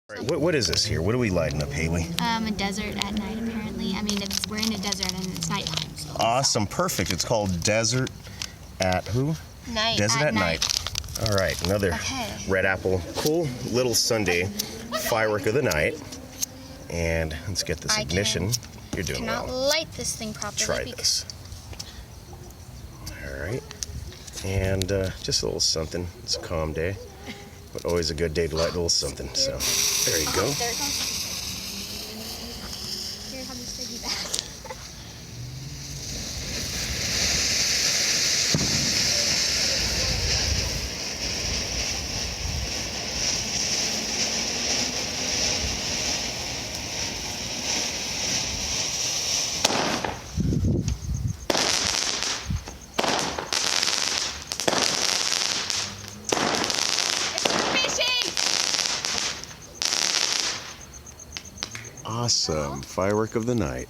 All right, what is this here? What are we lighting up, Haley? A desert at night, apparently. I mean, we're in a desert and it's nighttime. So. Awesome, perfect. It's called Desert at who? Night. Desert at night. All right, another red apple. Cool little Sunday firework of the night. And let's get this ignition. You're doing cannot well. light this thing properly. Try this. All right. And just a little something. It's a calm day. But always a good day to light a little something. So there you go. There it goes. Here, have this piggy back. Awesome. Firework of the night.